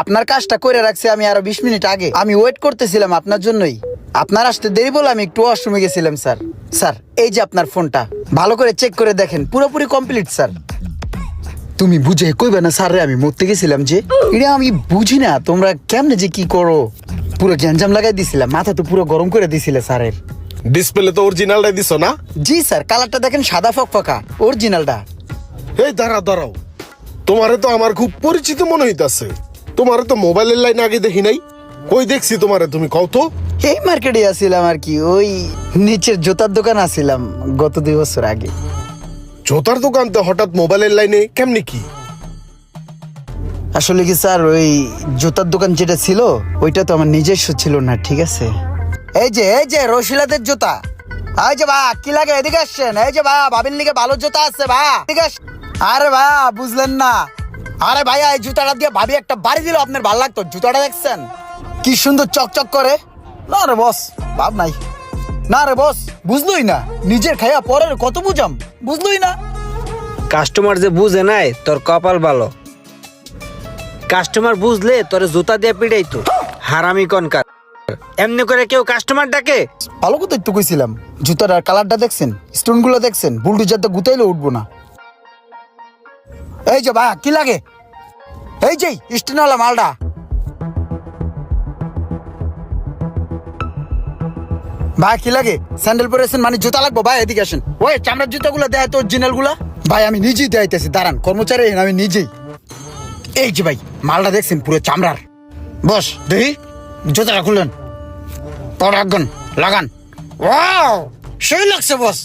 আপনার কাজটা করে রাখছি আমি আরো 20 মিনিট আগে। আমি ওয়েট করতেছিলাম আপনার জন্যই। আপনার আসতে দেরি বলে আমি একটু ওয়াশরুমে গেছিলাম স্যার। স্যার এই যে আপনার ফোনটা, ভালো করে চেক করে দেখেন, পুরোপুরি কমপ্লিট স্যার। তুমি বুঝে কইবে না স্যার রে আমি মরতে গেছিলাম যে, এটা আমি বুঝি না তোমরা কেমনে যে কি করো। পুরো গ্যাঞ্জাম লাগাই দিছিলাম, মাথা তো পুরো গরম করে দিছিলে স্যারের। ডিসপ্লে তো অরিজিনালটাই দিছো না? জি স্যার, কালারটা দেখেন সাদা ফকফকা, অরিজিনালটা। এই দাঁড়াও, তোমারে তো আমার খুব পরিচিত মনে হইতাছে। তোমারে তো মোবাইলের লাইন আগে দেখি নাই। কই দেখছি তোমারে, তুমি কও তো? এই মার্কেটে আসছিলাম আর কি, ওই নিচের জুতার দোকান আসছিলাম গত 2 বছর আগে। জোতার দোকানতে হঠাৎ মোবাইলের লাইনে কেমনি কি? আসলে কি স্যার, ওই জুতার দোকান যেটা ছিল ওইটা তো আমার নিজস্ব ছিল না, ঠিক আছে? এই যে রশিলাদের জুতা। এই যে ভাই কি লাগে, এদিকে আসছেন? এই যে ভাই ভাবির লিগে ভালো জুতা আছে ভাই, এদিকে আসেন। আরে ভাই বুঝলেন না? আরে ভাই এই জুতাটা দিয়ে ভাবি একটা বাড়ি দিল, আপনার ভালো লাগতো? জুতাটা দেখছেন কি সুন্দর চকচক করে? না রে বস, ভাব নাই। না রে বস, বুঝলই না, নিজের খাইয়া পরের কত বুঝাম, বুঝলই না। কাস্টমার যে বুঝে নাই তোর কপাল ভালো। কাস্টমার বুঝলে তোর জুতা দিয়ে পিটাইতো। হারামি কনকার, এমনি করে কেউ কাস্টমার ডাকে? ভালো কথা একটু কইছিলাম। জুতার কালারটা দেখছেন, স্টোন গুলো দেখছেন, বুলডুজারটা গুতাইলে উঠবো না। এই যে ভাই কি লাগে, এই যে স্টোনওয়ালা মালটা। ভাই কি লাগে? স্যান্ডেল পরেছেন মানে জুতা লাগবো? ভাই এদিকে আসেন। ওই চামড়ার জুতাগুলো দেয় তো, অরিজিনাল গুলা। ভাই আমি নিজেই দেখাইতেছি, দাঁড়ান, কর্মচারী আমি নিজেই। এই যে ভাই মালটা দেখছেন, পুরো চামড়ার। বস দেখি জুতাটা খুললেন, পরে একজন লাগান। ওয়াও সেই লাগছে বস,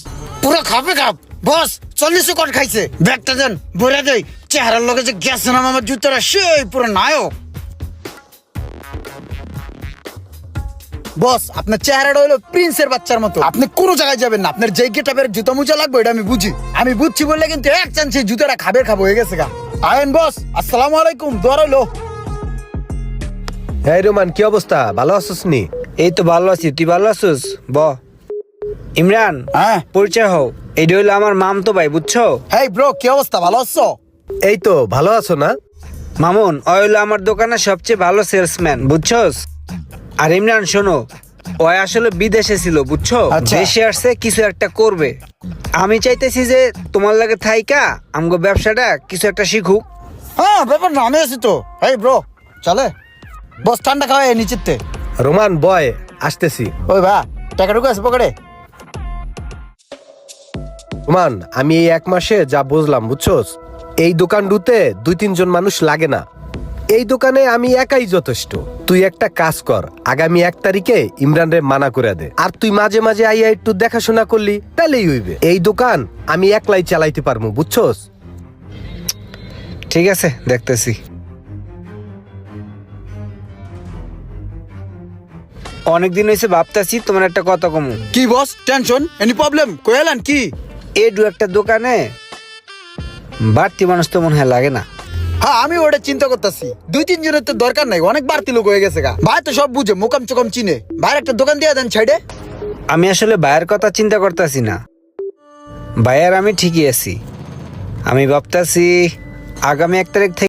পুরো খাপে খাপ। বস 40 কোট খাইছে। ব্যাগটা দেন, ভরে দেই। চেহারার লগে যে গেছে না আমার জুতাটা, সেই পুরো নায়ক। বস আপনার চেহারাটা হলো প্রিন্সের বাচ্চার মতো, আপনি কোনো জায়গায় যাবেন না। আপনার যে গেটাপের জুতা মুজা লাগবে এটা আমি বুঝি। আমি বুঝছি বললে কিন্তু এক চান্সে জুতাটা খাবো হয়ে গেছে গা। আয়েন বস, আসসালামু আলাইকুম, দোয়া রইলো। এই রোমান, কি অবস্থা? ভালো আছিস নি? এই তো ভালো আছি, তুই ভালো আছিস? ইমরান, হ্যাঁ পরিচয় হও। এইটা হইলো আমার মামতো ভাই, বুঝছো? হেই ব্রো, কি অবস্থা, ভালো আছো? এই তো ভালো আছো না? মামুন ও হইলো আমার দোকানের সবচেয়ে ভালো সেলসম্যান, বুঝছস? আর ইমরান শোনো, ও আসলে বিদেশে ছিল, বুঝছো? আচ্ছা। দেশে আসছে কিছু একটা করবে। আমি চাইতেছি যে তোমার লাগে থাইকা আমগো ব্যবসাটা কিছু একটা শিখুক। হ্যাঁ ব্যাপার না, আমি আছি তো। হেই ব্রো চলে, বস ঠান্ডা খাওয়া নিচেতে। রোমান বয়, আসতেছি। ওই ভা টাকা ঢুকে আছে পকেটে। রোমান, আমি এই 1 মাসে যা বুঝলাম, বুঝছোস, এই দোকান ডুতে 2-3 জন মানুষ লাগে না। এই দোকানে আমি একাই যথেষ্ট। তুই একটা কাজ কর, আগামী 1 তারিখে ইমরান রে মানা করে দে। আর তুই মাঝে মাঝে আইয়া একটু দেখাশোনা করলি তাহলেই হইবে। এই দোকান আমি একলাই চালাইতে পারবো, বুঝছোস? ঠিক আছে, দেখতেছি। অনেকদিন হয়েছে ভাবতেছি তোমার একটা কথা কমু। কি বস, টেনশন এনি প্রবলেম কইলেন কি? এই একটা দোকানে বাড়তি মানুষ তো মনে হয় লাগে না। হ্যাঁ আমি ওটা চিন্তা করতেছি, 2-3 জনের তো দরকার নাই, অনেক বাড়তি লোক হয়ে গেছে গা। ভাই তো সব বুঝে, মোকাম চোকাম চিনে। ভাইয়ের একটা দোকান দিয়ে দেন সাইডে। আমি আসলে ভাইয়ের কথা চিন্তা করতেছি না, ভাইয়ার আমি ঠিকই আছি। আমি ভাবতেছি আগামী 1 তারিখ থেকে